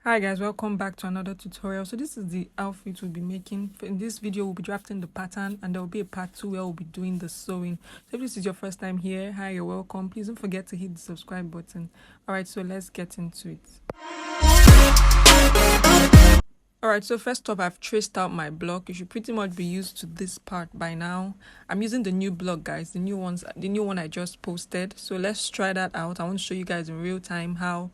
Hi guys, welcome back to another tutorial. So this is the outfit we'll be making. In this video we'll be drafting the pattern, and there will be a part 2 where we'll be doing the sewing. So if this is your first time here, hi, you're welcome. Please don't forget to hit the subscribe button. Alright, so let's get into it. Alright, so first off, I've traced out my block. You should pretty much be used to this part by now. I'm using the new block, guys, the new one I just posted. So let's try that out. I want to show you guys in real time how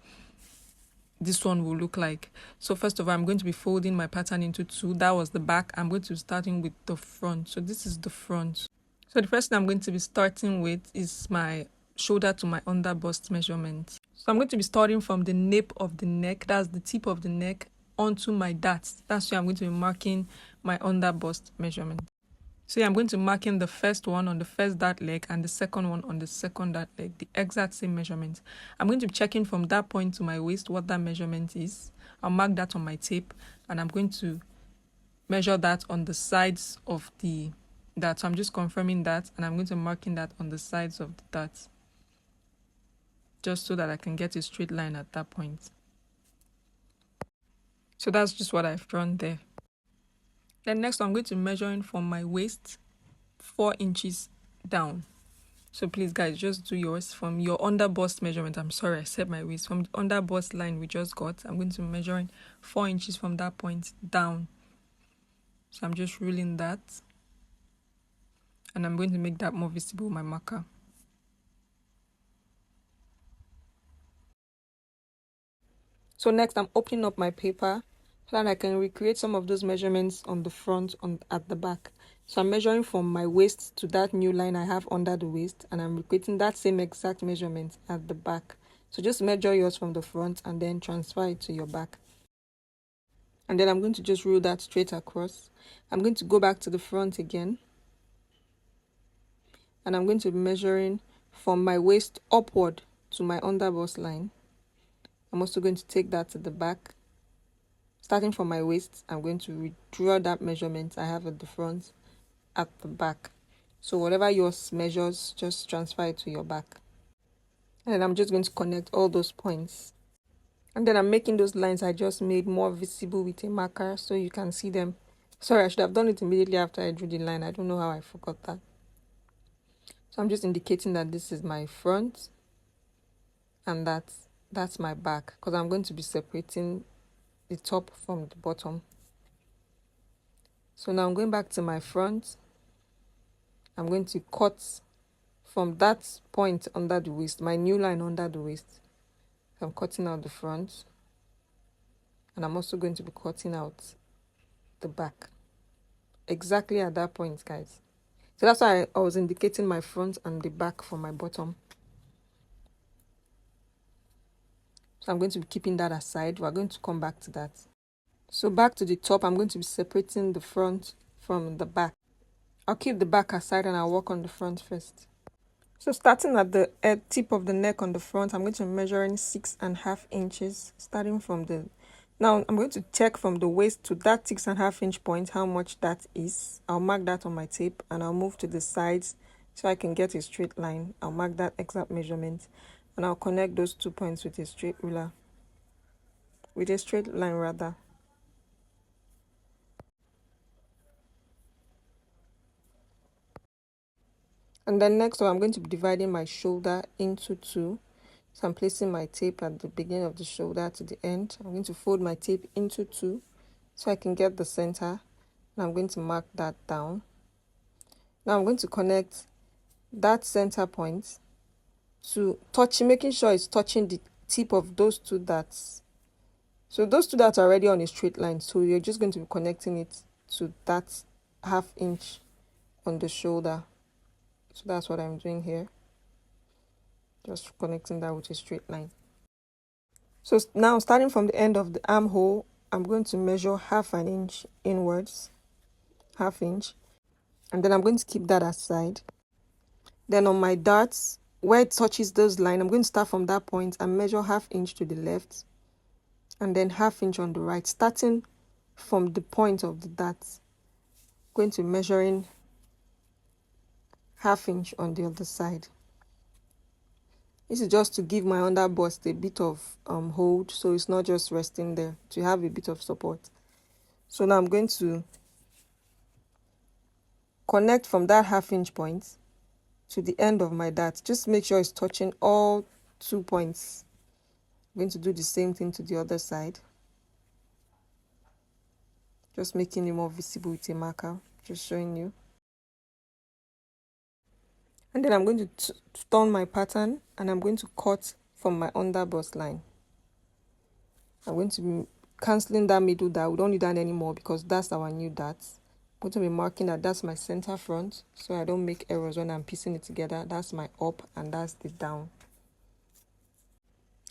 this one will look like. So first of all, I'm going to be folding my pattern into two. That was the back. I'm going to be starting with the front. So this is the front. So the first thing I'm going to be starting with is my shoulder to my under bust measurement. So I'm going to be starting from the nape of the neck, that's the tip of the neck, onto my darts. That's where I'm going to be marking my under bust measurement. So yeah, I'm going to mark in the first one on the first dart leg and the second one on the second dart leg, the exact same measurement. I'm going to be checking from that point to my waist what that measurement is. I'll mark that on my tape, and I'm going to measure that on the sides of the dart. So I'm just confirming that, and I'm going to mark in that on the sides of the dart, just so that I can get a straight line at that point. So that's just what I've drawn there. Then next I'm going to measure in from my waist 4 inches down. So please guys, just do yours from your under bust measurement. I'm sorry, I said my waist. From the under bust line we just got, I'm going to be measuring 4 inches from that point down. So I'm just ruling that, and I'm going to make that more visible with my marker. So next I'm opening up my paper so that I can recreate some of those measurements on the front at the back. So I'm measuring from my waist to that new line I have under the waist, and I'm recreating that same exact measurement at the back. So just measure yours from the front and then transfer it to your back. And then I'm going to just rule that straight across. I'm going to go back to the front again, and I'm going to be measuring from my waist upward to my under bust line. I'm also going to take that to the back. Starting from my waist, I'm going to redraw that measurement I have at the front at the back. So whatever yours measures, just transfer it to your back. And then I'm just going to connect all those points. And then I'm making those lines I just made more visible with a marker so you can see them. Sorry, I should have done it immediately after I drew the line. I don't know how I forgot that. So I'm just indicating that this is my front and that's my back, because I'm going to be separating the top from the bottom. So now I'm going back to my front. I'm going to cut from that point under the waist, my new line under the waist. I'm cutting out the front, and I'm also going to be cutting out the back exactly at that point, guys. So that's why I was indicating my front and the back for my bottom. So I'm going to be keeping that aside. We're going to come back to that. So back to the top, I'm going to be separating the front from the back. I'll keep the back aside and I'll work on the front first. So starting at the tip of the neck on the front, I'm going to be measuring 6.5 inches, starting from the... Now I'm going to check from the waist to that 6.5 inch point how much that is. I'll mark that on my tape, and I'll move to the sides so I can get a straight line. I'll mark that exact measurement, and I'll connect those 2 points with a straight ruler. With a straight line rather. And then next one, I'm going to be dividing my shoulder into 2. So I'm placing my tape at the beginning of the shoulder to the end. I'm going to fold my tape into 2 so I can get the center. And I'm going to mark that down. Now I'm going to connect that center point to making sure it's touching the tip of those 2 dots. So those 2 dots are already on a straight line, so you're just going to be connecting it to that 1/2 inch on the shoulder. So that's what I'm doing here. Just connecting that with a straight line. So now starting from the end of the armhole, I'm going to measure 1/2 inch inwards, 1/2 inch, and then I'm going to keep that aside. Then on my darts, where it touches those lines, I'm going to start from that point and measure 1/2 inch to the left, and then 1/2 inch on the right, starting from the point of the darts. Going to measuring 1/2 inch on the other side. This is just to give my under bust a bit of hold, so it's not just resting there, to have a bit of support. So now I'm going to connect from that 1/2 inch point to the end of my dart. Just make sure it's touching all 2 points. I'm going to do the same thing to the other side, just making it more visible with a marker, just showing you. And then I'm going to turn my pattern, and I'm going to cut from my under bust line. I'm going to be cancelling that middle dart. We don't need that anymore because that's our new dart. I'm going to be marking that that's my center front, so I don't make errors when I'm piecing it together. That's my up and that's the down.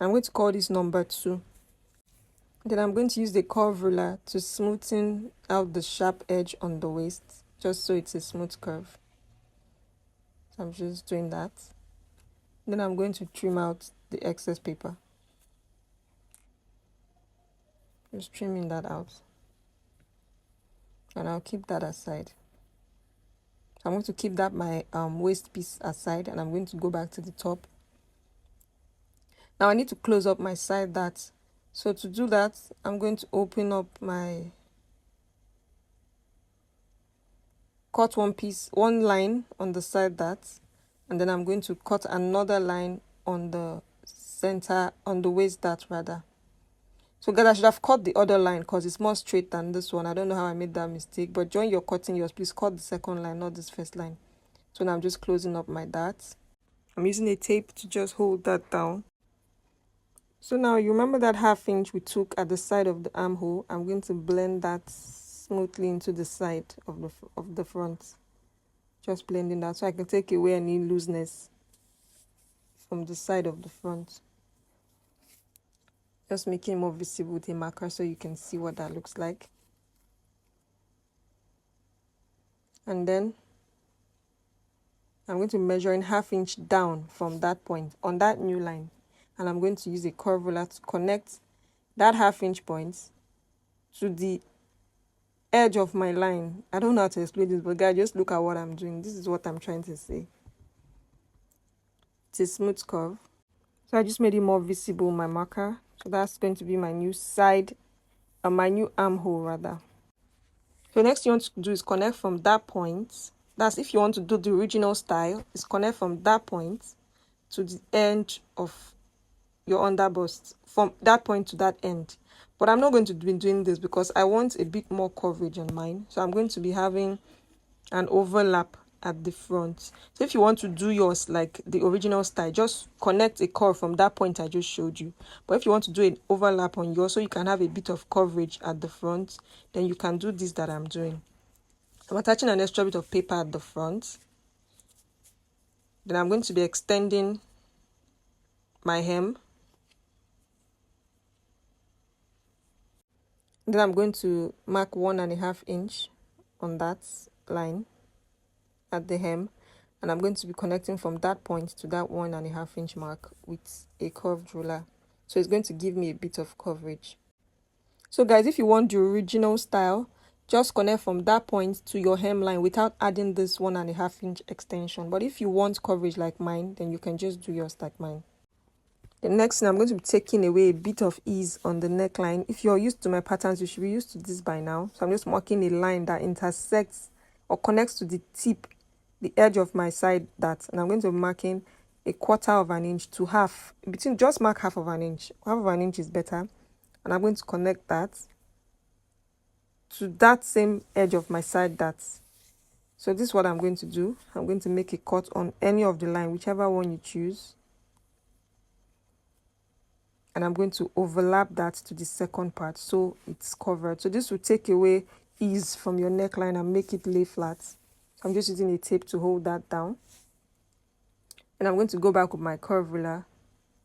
I'm going to call this number 2. Then I'm going to use the curve ruler to smoothen out the sharp edge on the waist, just so it's a smooth curve. So I'm just doing that. Then I'm going to trim out the excess paper. Just trimming that out. And I'll keep that aside. So I'm going to keep that my waist piece aside, and I'm going to go back to the top. Now I need to close up my side dart. So to do that, I'm going to open up my cut one line on the side dart, and then I'm going to cut another line on the center, on the waist dart rather. So guys, I should have cut the other line because it's more straight than this one. I don't know how I made that mistake, but during your cutting yours, please cut the second line, not this first line. So now I'm just closing up my dart. I'm using a tape to just hold that down. So now you remember that 1/2 inch we took at the side of the armhole. I'm going to blend that smoothly into the side of the front. Just blending that so I can take away any looseness from the side of the front. Just making it more visible with a marker so you can see what that looks like. And then I'm going to measure in 1/2 inch down from that point on that new line. And I'm going to use a curve ruler to connect that 1/2 inch point to the edge of my line. I don't know how to explain this, but guys, just look at what I'm doing. This is what I'm trying to say. It's a smooth curve. So I just made it more visible with my marker. So that's going to be my new side, my new armhole rather. So next you want to do is connect from that point. That's if you want to do the original style, is connect from that point to the end of your underbust, from that point to that end. But I'm not going to be doing this because I want a bit more coverage on mine. So I'm going to be having an overlap at the front. So if you want to do yours like the original style, just connect a curve from that point I just showed you. But if you want to do an overlap on yours so you can have a bit of coverage at the front, then you can do this that I'm doing. I'm attaching an extra bit of paper at the front. Then I'm going to be extending my hem. Then I'm going to mark 1.5 inch on that line at the hem, and I'm going to be connecting from that point to that 1.5 inch mark with a curved ruler. So it's going to give me a bit of coverage. So guys, if you want the original style, just connect from that point to your hemline without adding this 1.5 inch extension. But if you want coverage like mine, then you can just do yours like mine. The next thing, I'm going to be taking away a bit of ease on the neckline. If you're used to my patterns, you should be used to this by now. So I'm just marking a line that intersects or connects to the tip, the edge of my side dart. And I'm going to be marking 1/4 inch to half. Between, just mark 1/2 inch. 1/2 inch is better. And I'm going to connect that to that same edge of my side dart. So this is what I'm going to do. I'm going to make a cut on any of the line, whichever one you choose. And I'm going to overlap that to the second part so it's covered. So this will take away ease from your neckline and make it lay flat. I'm just using a tape to hold that down. And I'm going to go back with my curve ruler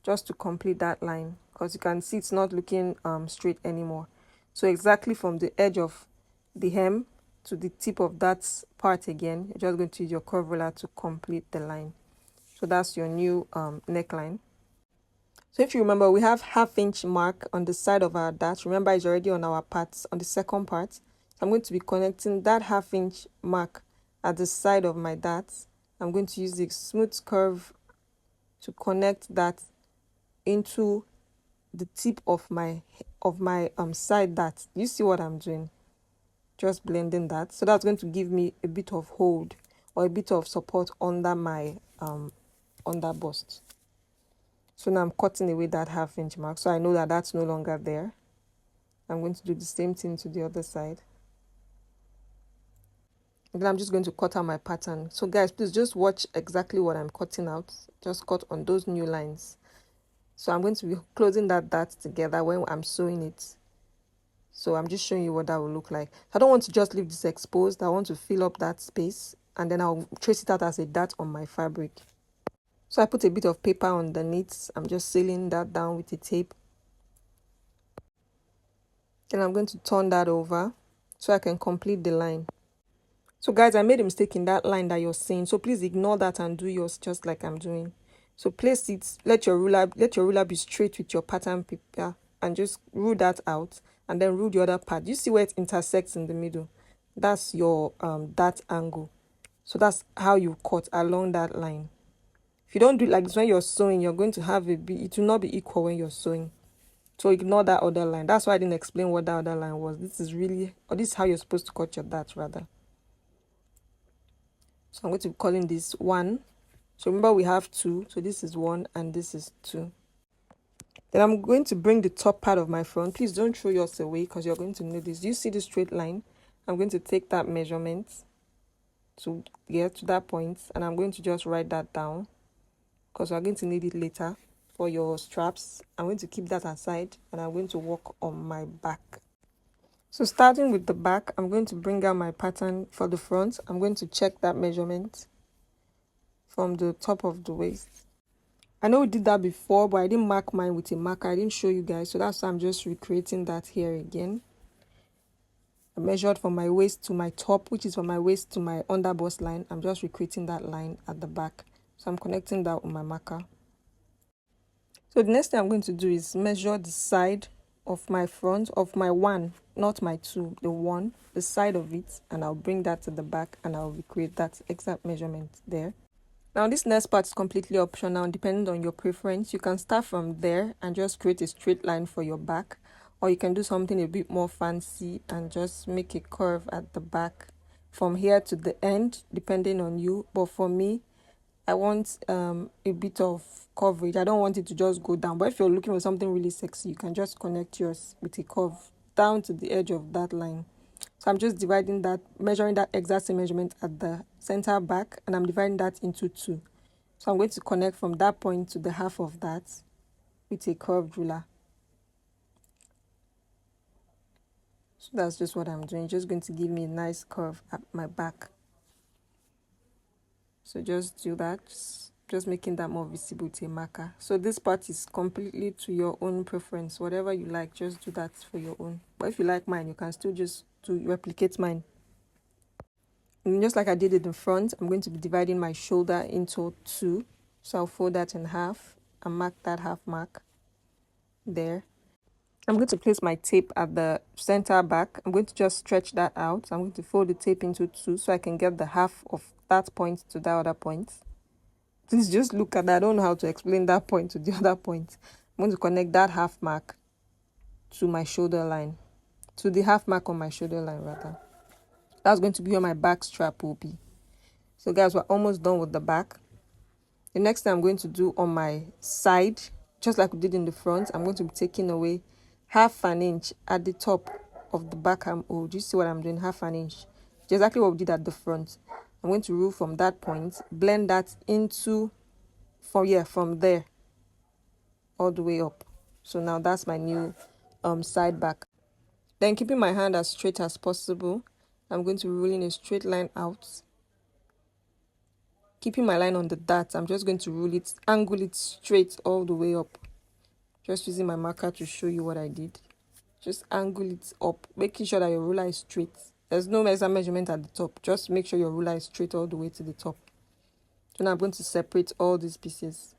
just to complete that line, because you can see it's not looking straight anymore. So exactly from the edge of the hem to the tip of that part again, you're just going to use your curve ruler to complete the line. So that's your new neckline. So if you remember, we have 1/2 inch mark on the side of our dart. Remember, it's already on our parts, on the second part. So I'm going to be connecting that 1/2 inch mark at the side of my dart. I'm going to use the smooth curve to connect that into the tip of my side dart. You see what I'm doing? Just blending that. So that's going to give me a bit of hold or a bit of support under my under bust. So now I'm cutting away that 1/2 inch mark, so I know that that's no longer there. I'm going to do the same thing to the other side. And then I'm just going to cut out my pattern. So guys, please just watch exactly what I'm cutting out. Just cut on those new lines. So I'm going to be closing that dart together when I'm sewing it. So I'm just showing you what that will look like. I don't want to just leave this exposed. I want to fill up that space, and then I'll trace it out as a dart on my fabric. So I put a bit of paper underneath. I'm just sealing that down with a tape. Then I'm going to turn that over so I can complete the line. So guys, I made a mistake in that line that you're seeing. So please ignore that and do yours just like I'm doing. So place it, let your ruler be straight with your pattern paper, and just rule that out, and then rule the other part. You see where it intersects in the middle? That's your that angle. So that's how you cut along that line. If you don't do it like this when you're sewing, you're going to have it will not be equal when you're sewing. So ignore that other line. That's why I didn't explain what that other line was. This is how you're supposed to cut your dart rather. So I'm going to be calling this 1. So remember we have 2. So this is 1 and this is 2. Then I'm going to bring the top part of my front. Please don't throw yours away because you're going to need this. Do you see the straight line? I'm going to take that measurement to get to that point, and I'm going to just write that down because we're going to need it later for your straps. I'm going to keep that aside, and I'm going to work on my back. So starting with the back, I'm going to bring out my pattern for the front. I'm going to check that measurement from the top of the waist. I know we did that before, but I didn't mark mine with a marker. I didn't show you guys, so that's why I'm just recreating that here again. I measured from my waist to my top, which is from my waist to my underbust line. I'm just recreating that line at the back. So I'm connecting that with my marker. So the next thing I'm going to do is measure the side of my front, of my 1, not my 2, the 1, the side of it, and I'll bring that to the back and I'll recreate that exact measurement there. Now this next part is completely optional depending on your preference. You can start from there and just create a straight line for your back, or you can do something a bit more fancy and just make a curve at the back from here to the end depending on you. But for me, I want a bit of coverage. I don't want it to just go down. But if you're looking for something really sexy, you can just connect yours with a curve down to the edge of that line. So I'm just dividing that, measuring that exact same measurement at the center back, and I'm dividing that into 2. So I'm going to connect from that point to the half of that with a curved ruler. So that's just what I'm doing. Just going to give me a nice curve at my back. So just do that, just making that more visible with a marker. So this part is completely to your own preference. Whatever you like, just do that for your own. But if you like mine, you can still just replicate mine. And just like I did it in front, I'm going to be dividing my shoulder into 2. So I'll fold that in half and mark that half mark there. I'm going to place my tape at the center back. I'm going to just stretch that out. I'm going to fold the tape into 2 so I can get the half of that point to that other point. Please just look at that. I don't know how to explain that point to the other point. I'm going to connect that half mark to my shoulder line, to the half mark on my shoulder line rather. That's going to be where my back strap will be. So guys, we're almost done with the back. The next thing I'm going to do on my side, just like we did in the front, I'm going to be taking away 1/2 inch at the top of the back armhole. Do you see what I'm doing? 1/2 inch. It's exactly what we did at the front. I'm going to rule from that point, blend that into, from there all the way up. So now that's my new side back. Then keeping my hand as straight as possible, I'm going to rule in a straight line out. Keeping my line on the dart, I'm just going to rule it, angle it straight all the way up. Just using my marker to show you what I did. Just angle it up, making sure that your ruler is straight. There's no measurement at the top. Just make sure your ruler is straight all the way to the top. So now I'm going to separate all these pieces.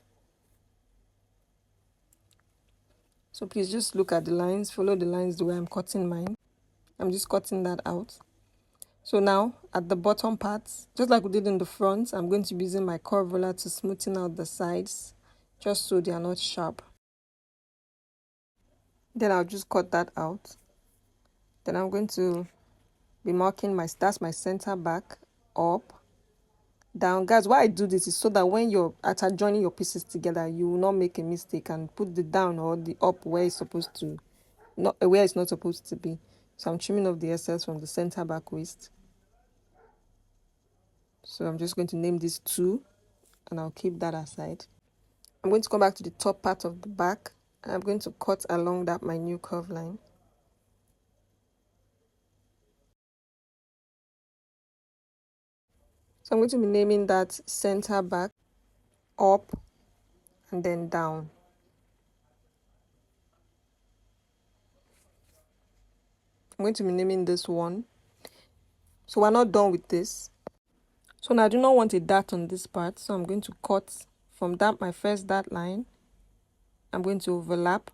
So please just look at the lines, follow the lines the way I'm cutting mine. I'm just cutting that out. So now at the bottom part, just like we did in the front, I'm going to be using my curve ruler to smoothen out the sides. just so they are not sharp. Then I'll just cut that out. Then I'm going to be marking that's my center back, up, down. Guys, why I do this is so that when you're joining your pieces together, you will not make a mistake and put the down or the up where it's supposed to, not where it's not supposed to be. So I'm trimming off the excess from the center back waist. So I'm just going to name this 2 and I'll keep that aside. I'm going to come back to the top part of the back and I'm going to cut along that my new curve line. So I'm going to be naming that center back, up, and then down. I'm going to be naming this one. So we're not done with this. So now I do not want a dart on this part, so I'm going to cut from that my first dart line. I'm going to overlap.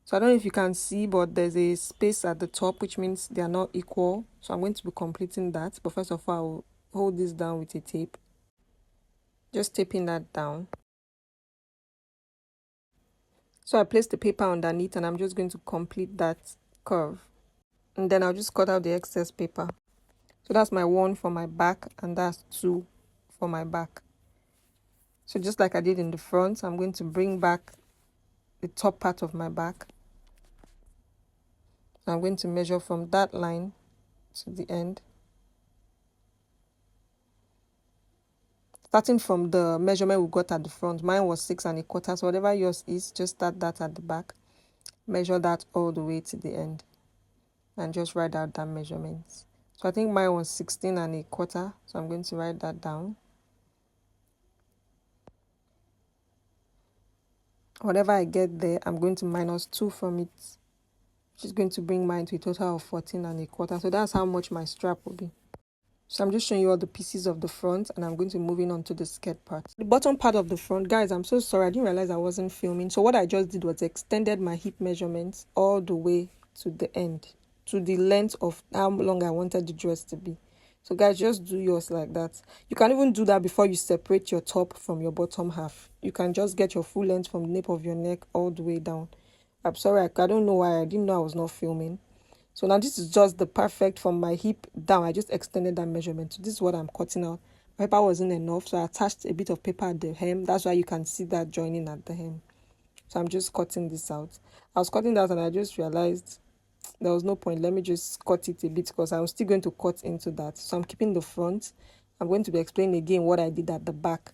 So I don't know if you can see, but there's a space at the top, which means they are not equal. So I'm going to be completing that. But first of all, I will hold this down with a tape. Just taping that down. So I place the paper underneath and I'm just going to complete that curve. And then I'll just cut out the excess paper. So that's my 1 for my back and that's 2 for my back. So just like I did in the front, I'm going to bring back the top part of my back. So I'm going to measure from that line to the end. Starting from the measurement we got at the front, mine was 6 1/4. So whatever yours is, just start that at the back. Measure that all the way to the end. And just write out that measurement. So I think mine was 16 1/4. So I'm going to write that down. Whatever I get there, I'm going to minus 2 from it, which is going to bring mine to a total of 14 1/4. So that's how much my strap will be. So I'm just showing you all the pieces of the front and I'm going to be moving on to the skirt part. The bottom part of the front, guys, I'm so sorry. I didn't realize I wasn't filming. So what I just did was extended my hip measurements all the way to the end, to the length of how long I wanted the dress to be. So guys, just do yours like that. You can even do that before you separate your top from your bottom half. You can just get your full length from the nape of your neck all the way down. I'm sorry, I don't know why. I didn't know I was not filming. So now this is just the perfect from my hip down. I just extended that measurement. So this is what I'm cutting out. Paper wasn't enough, so I attached a bit of paper at the hem. That's why you can see that joining at the hem. So I'm just cutting this out. I was cutting that and I just realized there was no point. Let me just cut it a bit because I'm still going to cut into that. So I'm keeping the front. I'm going to be explaining again what I did at the back.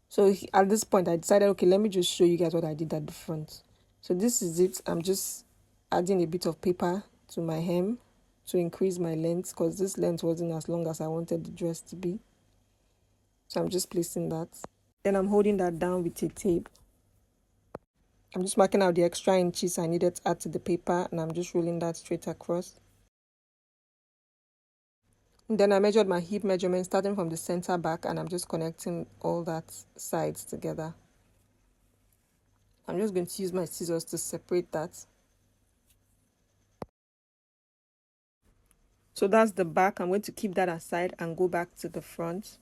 So at this point, I decided, okay, let me just show you guys what I did at the front. So this is it. I'm just adding a bit of paper to my hem to increase my length because this length wasn't as long as I wanted the dress to be. So I'm just placing that. Then I'm holding that down with a tape. I'm just marking out the extra inches I needed to add to the paper and I'm just rolling that straight across. And then I measured my hip measurement starting from the center back and I'm just connecting all that sides together. I'm just going to use my scissors to separate that. So that's the back. I'm going to keep that aside and go back to the front.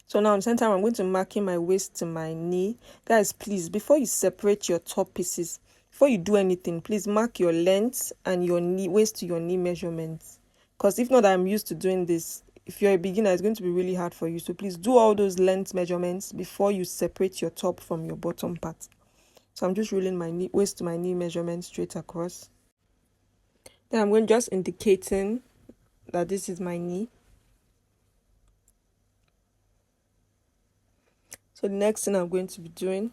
So now in center, I'm going to mark in my waist to my knee. Guys, please, before you separate your top pieces, before you do anything, please mark your length and your knee, waist to your knee measurements. Because if not, I'm used to doing this. If you're a beginner, it's going to be really hard for you. So please do all those length measurements before you separate your top from your bottom part. So I'm just rolling my knee, waist to my knee measurement straight across. Then I'm going just indicating that this is my knee. So the next thing I'm going to be doing,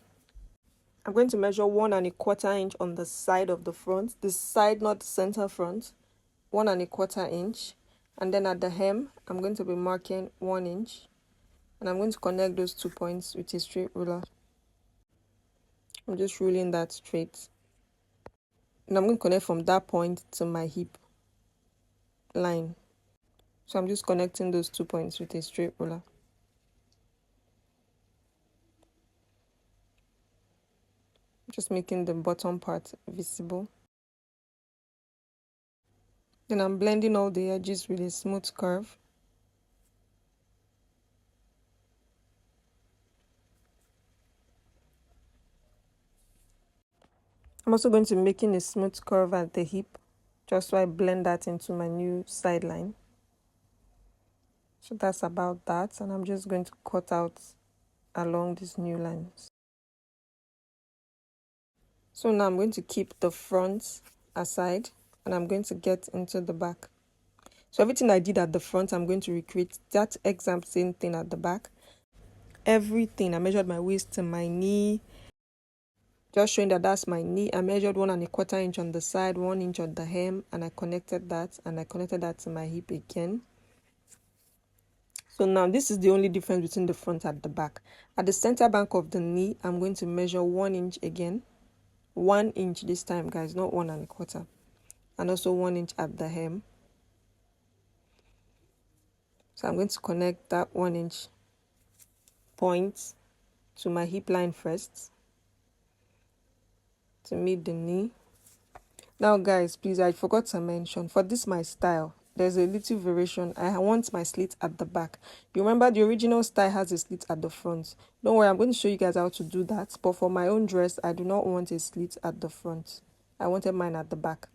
I'm going to measure 1 1/4 inch on the side of the front, this side, not the center front, 1 1/4 inch. And then at the hem, I'm going to be marking 1 inch. And I'm going to connect those 2 points with a straight ruler. I'm just ruling that straight. And I'm going to connect from that point to my hip line. So I'm just connecting those 2 points with a straight ruler. Just making the bottom part visible. Then I'm blending all the edges with a smooth curve. I'm also going to be making a smooth curve at the hip, just so I blend that into my new side line. So that's about that, and I'm just going to cut out along these new lines. So now I'm going to keep the front aside, and I'm going to get into the back. So everything I did at the front, I'm going to recreate that exact same thing at the back. Everything, I measured my waist to my knee, just showing that that's my knee. I measured 1¼ inch on the side, 1 inch on the hem, and I connected that, to my hip again. So now this is the only difference between the front and the back. At the center back of the knee, I'm going to measure 1 inch again. 1 inch this time, guys, not 1¼ and also 1 inch at the hem. So I'm going to connect that 1 inch point to my hip line first to meet the knee. Now guys, please, I forgot to mention, for this my style, there's a little variation. I want my slit at the back. You remember the original style has a slit at the front. Don't worry, I'm going to show you guys how to do that. But for my own dress, I do not want a slit at the front. I wanted mine at the back.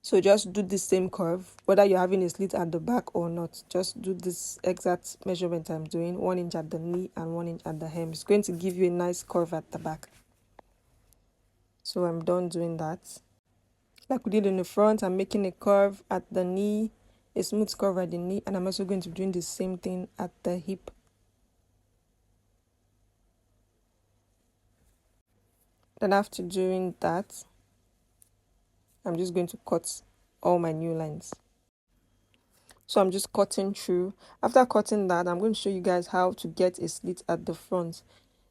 So just do the same curve, whether you're having a slit at the back or not. Just do this exact measurement I'm doing, 1 inch at the knee and 1 inch at the hem. It's going to give you a nice curve at the back. So I'm done doing that. Like we did in the front, I'm making a curve at the knee, a smooth curve at the knee, and I'm also going to be doing the same thing at the hip. Then after doing that, I'm just going to cut all my new lines. So I'm just cutting through. After cutting that, I'm going to show you guys how to get a slit at the front.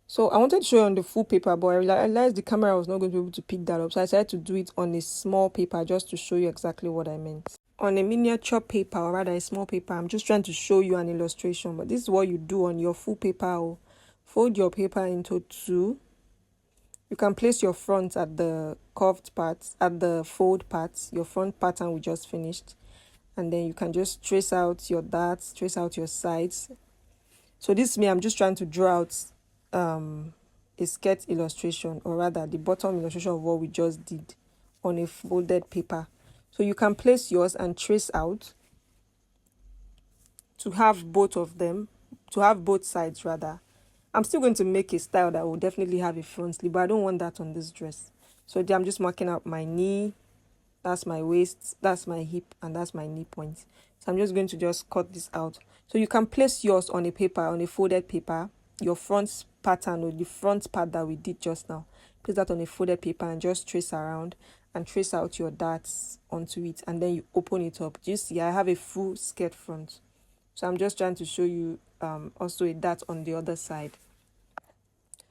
So I wanted to show you on the full paper, but I realized the camera was not going to be able to pick that up. So I decided to do it on a small paper just to show you exactly what I meant. On a miniature paper, or rather a small paper, I'm just trying to show you an illustration. But this is what you do on your full paper. Fold your paper into two. You can place your front at the curved parts, at the fold parts. Your front pattern we just finished. And then you can just trace out your darts, trace out your sides. So this is me, I'm just trying to draw out a skirt illustration, or rather the bottom illustration of what we just did on a folded paper. So you can place yours and trace out to have both of them, to have both sides rather. I'm still going to make a style that will definitely have a front sleeve, but I don't want that on this dress. So I'm just marking out my knee, that's my waist, that's my hip, and that's my knee point. So I'm just going to just cut this out. So you can place yours on a paper, on a folded paper, your front pattern or the front part that we did just now. Place that on a folded paper and just trace around and trace out your darts onto it, and then you open it up. Do you see I have a full skirt front? So I'm just trying to show you also a dart on the other side.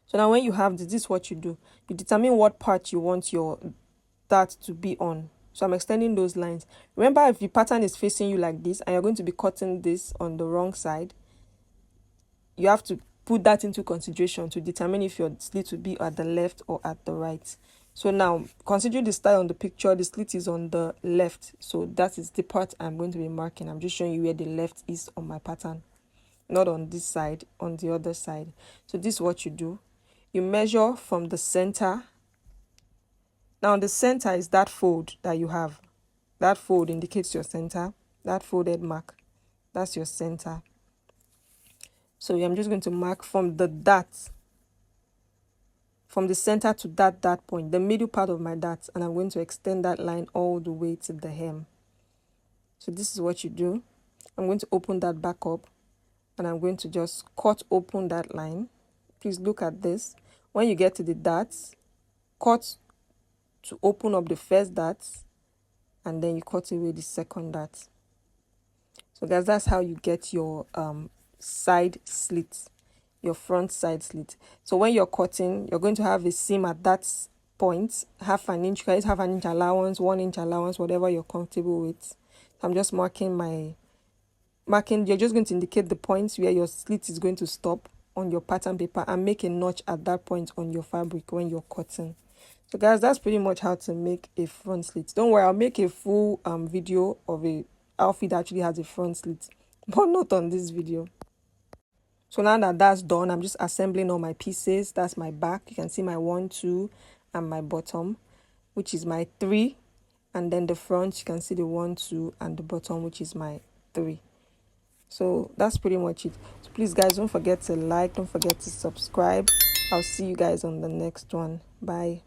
So now when you have this is what you do. You determine what part you want your dart to be on. So I'm extending those lines. Remember, if the pattern is facing you like this and you're going to be cutting this on the wrong side, you have to put that into consideration to determine if your slit will be at the left or at the right. So now, consider the style on the picture, the slit is on the left. So that is the part I'm going to be marking. I'm just showing you where the left is on my pattern. Not on this side, on the other side. So this is what you do. You measure from the center. Now the center is that fold that you have. That fold indicates your center. That folded mark, that's your center. So I'm just going to mark from the dart, from the center to that point, the middle part of my dart, and I'm going to extend that line all the way to the hem. So this is what you do. I'm going to open that back up, and I'm going to just cut open that line. Please look at this. When you get to the darts, cut to open up the first dart, and then you cut away the second dart. So guys, that's how you get your side slit, your front side slit. So when you're cutting, you're going to have a seam at that point, half an inch, guys, half an inch allowance, 1 inch allowance, whatever you're comfortable with. So I'm just marking, you're just going to indicate the points where your slit is going to stop on your pattern paper and make a notch at that point on your fabric when you're cutting. So guys, that's pretty much how to make a front slit. Don't worry, I'll make a full video of a outfit that actually has a front slit, but not on this video. So now that that's done, I'm just assembling all my pieces. That's my back. You can see my 1, 2, and my bottom, which is my 3, and then the front you can see the 1, 2, and the bottom, which is my 3. So that's pretty much it. So please guys, don't forget to like, don't forget to subscribe. I'll see you guys on the next one. Bye.